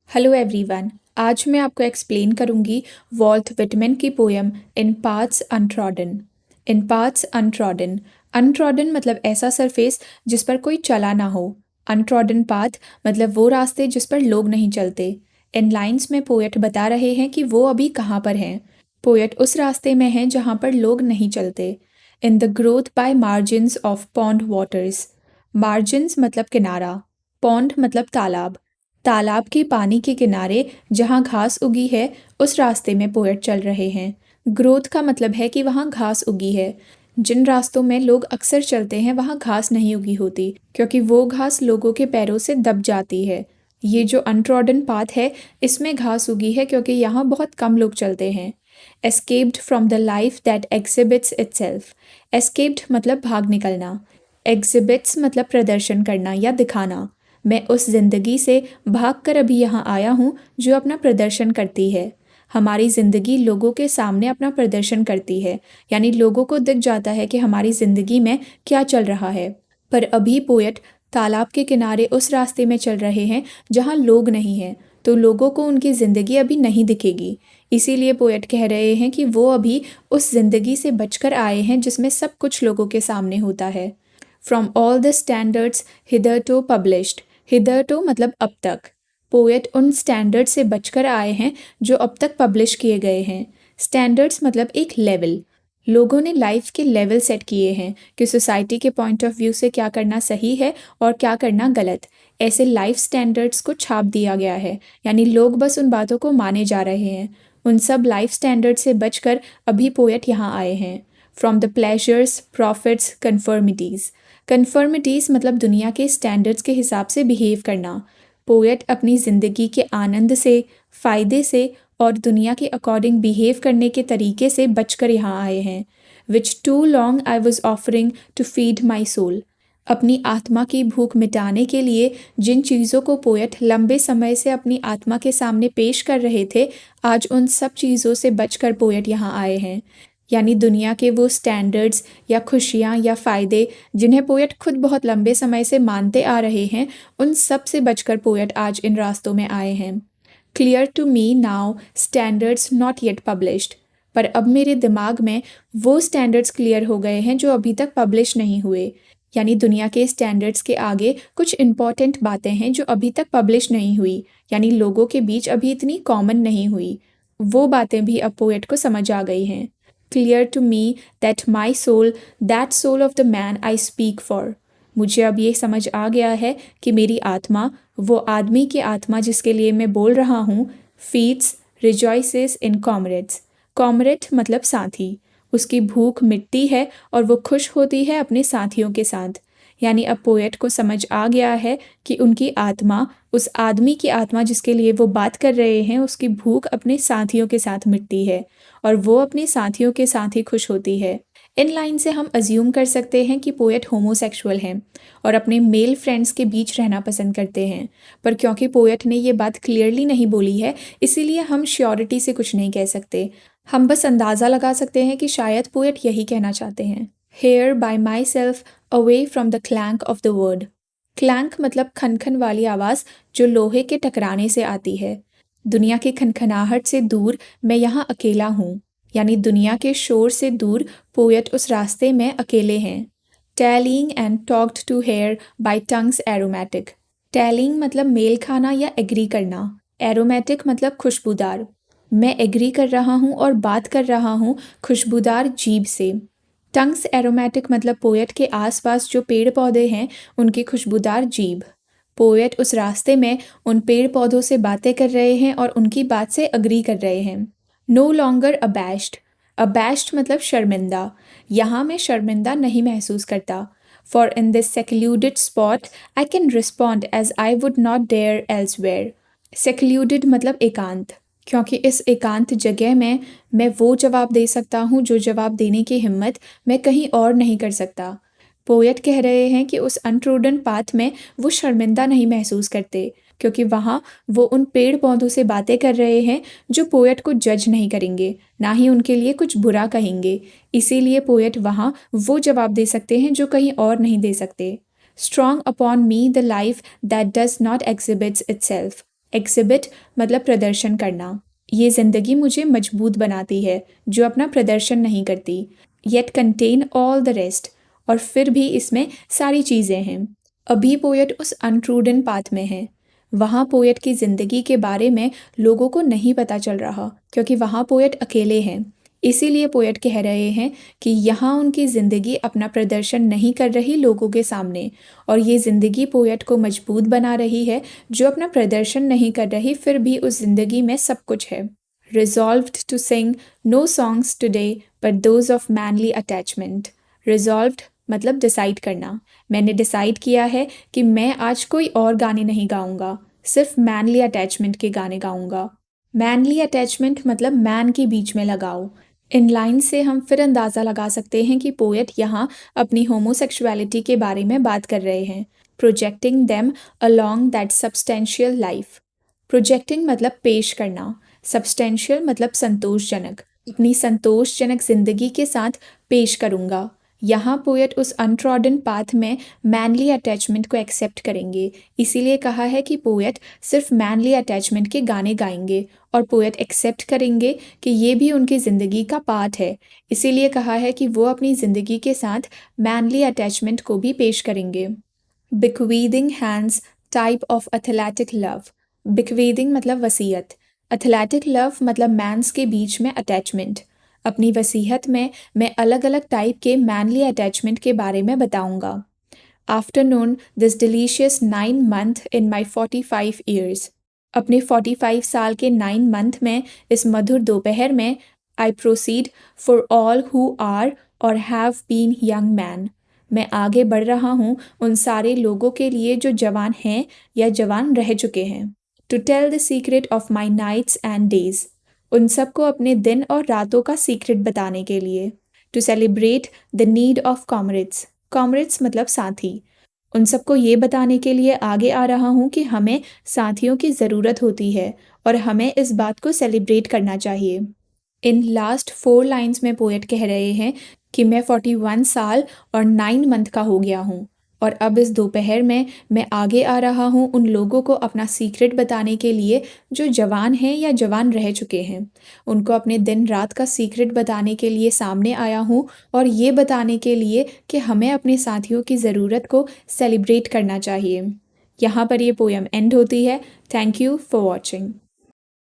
Hello everyone. आज मैं आपको एक्सप्लेन करूंगी वॉल्ट विटमैन की poem in paths untrodden. In paths untrodden. Untrodden मतलब ऐसा सरफेस जिस पर कोई चला ना हो। अनट्रॉडन पाथ मतलब वो रास्ते जिस पर लोग नहीं चलते। इन लाइंस में पोएट बता रहे हैं कि वो अभी कहाँ पर हैं। पोएट उस रास्ते में हैं जहाँ पर लोग नहीं चलते। In the growth by margins of pond waters. Margins मतलब किनारा, पॉन्ड मतलब तालाब। तालाब के पानी के किनारे जहाँ घास उगी है उस रास्ते में पोएट चल रहे हैं। ग्रोथ का मतलब है कि वहाँ घास उगी है। जिन रास्तों में लोग अक्सर चलते हैं वहाँ घास नहीं उगी होती क्योंकि वो घास लोगों के पैरों से दब जाती है। ये जो अनट्रॉडन पाथ है इसमें घास उगी है क्योंकि यहाँ बहुत कम लोग चलते हैं। Escaped from the life that exhibits itself. Escaped मतलब भाग निकलना। एग्जिबिट्स मतलब प्रदर्शन करना या दिखाना। मैं उस जिंदगी से भागकर अभी यहाँ आया हूँ जो अपना प्रदर्शन करती है। हमारी ज़िंदगी लोगों के सामने अपना प्रदर्शन करती है, यानी लोगों को दिख जाता है कि हमारी ज़िंदगी में क्या चल रहा है। पर अभी पोएट तालाब के किनारे उस रास्ते में चल रहे हैं जहाँ लोग नहीं हैं, तो लोगों को उनकी ज़िंदगी अभी नहीं दिखेगी। इसीलिए पोएट कह रहे हैं कि वो अभी उस ज़िंदगी से बचकर आए हैं जिसमें सब कुछ लोगों के सामने होता है। From all the standards hitherto published. Hitherto मतलब अब तक। पोएट उन स्टैंडर्ड से बचकर आए हैं जो अब तक पब्लिश किए गए हैं। स्टैंडर्ड्स मतलब एक लेवल। लोगों ने लाइफ के लेवल सेट किए हैं कि सोसाइटी के पॉइंट ऑफ व्यू से क्या करना सही है और क्या करना गलत। ऐसे लाइफ स्टैंडर्ड्स को छाप दिया गया है, यानी लोग बस उन बातों को माने जा रहे हैं। उन सब लाइफ स्टैंडर्ड से बचकर अभी पोएट यहाँ आए हैं। From the pleasures profits conformities. Conformities मतलब दुनिया के स्टैंडर्ड्स के हिसाब से बिहेव करना। पोएट अपनी ज़िंदगी के आनंद से, फ़ायदे से और दुनिया के अकॉर्डिंग बिहेव करने के तरीके से बचकर यहाँ आए हैं। Which too long I was offering to feed my soul. अपनी आत्मा की भूख मिटाने के लिए जिन चीज़ों को पोएट लंबे समय से अपनी आत्मा के सामने पेश कर रहे थे, आज उन सब चीज़ों से बचकर पोएट यहाँ आए हैं। यानी दुनिया के वो स्टैंडर्ड्स या खुशियाँ या फ़ायदे जिन्हें पोएट खुद बहुत लंबे समय से मानते आ रहे हैं, उन सब से बचकर पोएट आज इन रास्तों में आए हैं। Clear to me now standards not yet published. पर अब मेरे दिमाग में वो स्टैंडर्ड्स क्लियर हो गए हैं जो अभी तक पब्लिश नहीं हुए। यानी दुनिया के स्टैंडर्ड्स के आगे कुछ इंपॉर्टेंट बातें हैं जो अभी तक पब्लिश नहीं हुई, यानी लोगों के बीच अभी इतनी कॉमन नहीं हुई। वो बातें भी अब पोएट को समझ आ गई हैं। Clear to me that my soul, that soul of the man I speak for. मुझे अब ये समझ आ गया है कि मेरी आत्मा, वो आदमी की आत्मा जिसके लिए मैं बोल रहा हूँ, फीड्स रिजॉइसेस इन कॉमरेड्स। कॉमरेड मतलब साथी। उसकी भूख मिटती है और वो खुश होती है अपने साथियों के साथ। यानी अब पोएट को समझ आ गया है कि उनकी आत्मा, उस आदमी की आत्मा जिसके लिए वो बात कर रहे हैं, उसकी भूख अपने साथियों के साथ मिटती है और वो अपने साथियों के साथ ही खुश होती है। इन लाइन से हम अज्यूम कर सकते हैं कि पोएट होमोसेक्सुअल हैं और अपने मेल फ्रेंड्स के बीच रहना पसंद करते हैं। पर क्योंकि पोएट ने ये बात क्लियरली नहीं बोली है, इसीलिए हम श्योरिटी से कुछ नहीं कह सकते। हम बस अंदाज़ा लगा सकते हैं कि शायद पोएट यही कहना चाहते हैं। Here by my self away from the clank of the word. Clank मतलब खनखन वाली आवाज़ जो लोहे के टकराने से आती है। दुनिया की खनखनाहट से दूर मैं यहाँ अकेला हूँ, यानी दुनिया के शोर से दूर पोएट उस रास्ते में अकेले हैं। Tallying and talked to here by tongues aromatic. Tallying मतलब मेल खाना या एग्री करना। एरोमेटिक मतलब खुशबूदार। मैं एग्री कर रहा हूँ और बात कर रहा हूँ खुशबूदार जीभ से। टंग्स एरोमेटिक मतलब पोएट के आसपास जो पेड़ पौधे हैं उनकी खुशबूदार जीभ। पोएट उस रास्ते में उन पेड़ पौधों से बातें कर रहे हैं और उनकी बात से अग्री कर रहे हैं। No longer अबैश्ड। अबैश्ड मतलब शर्मिंदा। यहाँ मैं शर्मिंदा नहीं महसूस करता। For in this secluded spot I can respond as I would not dare elsewhere. Secluded मतलब एकांत। क्योंकि इस एकांत जगह में मैं वो जवाब दे सकता हूँ जो जवाब देने की हिम्मत मैं कहीं और नहीं कर सकता। पोएट कह रहे हैं कि उस अनट्रोडन पाथ में वो शर्मिंदा नहीं महसूस करते क्योंकि वहाँ वो उन पेड़ पौधों से बातें कर रहे हैं जो पोएट को जज नहीं करेंगे, ना ही उनके लिए कुछ बुरा कहेंगे। इसीलिए पोएट वहाँ वो जवाब दे सकते हैं जो कहीं और नहीं दे सकते। Strong upon me the life that does not exhibits itself. Exhibit मतलब प्रदर्शन करना। ये ज़िंदगी मुझे मजबूत बनाती है जो अपना प्रदर्शन नहीं करती। Yet contain all the rest, और फिर भी इसमें सारी चीज़ें हैं। अभी पोएट उस अनट्रूडन पाथ में है। वहाँ पोएट की ज़िंदगी के बारे में लोगों को नहीं पता चल रहा क्योंकि वहाँ पोएट अकेले हैं। इसीलिए पोएट कह रहे हैं कि यहाँ उनकी ज़िंदगी अपना प्रदर्शन नहीं कर रही लोगों के सामने, और ये ज़िंदगी पोएट को मजबूत बना रही है जो अपना प्रदर्शन नहीं कर रही फिर भी उस ज़िंदगी में सब कुछ है। Resolved to sing no songs today but those of manly attachment. Resolved मतलब डिसाइड करना। मैंने डिसाइड किया है कि मैं आज कोई और गाने नहीं गाऊंगा, सिर्फ मैनली अटैचमेंट के गाने गाऊंगा। मैनली अटैचमेंट मतलब मैन के बीच में लगाओ। इन लाइन से हम फिर अंदाज़ा लगा सकते हैं कि पोएट यहाँ अपनी होमोसेक्सुअलिटी के बारे में बात कर रहे हैं। Projecting them along that substantial life. Projecting मतलब पेश करना, सब्सटेंशियल मतलब संतोषजनक। अपनी संतोषजनक जिंदगी के साथ पेश करूंगा। यहाँ पोएट उस अनट्रॉडन पाथ में मैनली अटैचमेंट को एक्सेप्ट करेंगे। इसीलिए कहा है कि पोएट सिर्फ मैनली अटैचमेंट के गाने गाएंगे और पोएट एक्सेप्ट करेंगे कि ये भी उनकी ज़िंदगी का पार्ट है। इसीलिए कहा है कि वो अपनी ज़िंदगी के साथ मैनली अटैचमेंट को भी पेश करेंगे। Bequeathing hands type of athletic love. Bequeathing मतलब वसीयत, एथलेटिक लव मतलब मैंस के बीच में अटैचमेंट। अपनी वसीयत में मैं अलग अलग टाइप के मैनली अटैचमेंट के बारे में बताऊंगा। Afternoon this delicious 9 month in my 45 years. अपने 45 साल के 9 मंथ में इस मधुर दोपहर में I proceed for all who are or have been young man. मैं आगे बढ़ रहा हूँ उन सारे लोगों के लिए जो जवान हैं या जवान रह चुके हैं। To tell the secret of my nights and days. उन सबको अपने दिन और रातों का सीक्रेट बताने के लिए। To celebrate the need of comrades. Comrades मतलब साथी। उन सबको ये बताने के लिए आगे आ रहा हूँ कि हमें साथियों की ज़रूरत होती है और हमें इस बात को सेलिब्रेट करना चाहिए। इन लास्ट 4 लाइन्स में पोएट कह रहे हैं कि मैं 41 साल और 9 मंथ का हो गया हूँ और अब इस दोपहर में मैं आगे आ रहा हूँ उन लोगों को अपना सीक्रेट बताने के लिए जो जवान हैं या जवान रह चुके हैं। उनको अपने दिन रात का सीक्रेट बताने के लिए सामने आया हूँ और ये बताने के लिए कि हमें अपने साथियों की ज़रूरत को सेलिब्रेट करना चाहिए। यहाँ पर ये पोएम एंड होती है। Thank you for watching.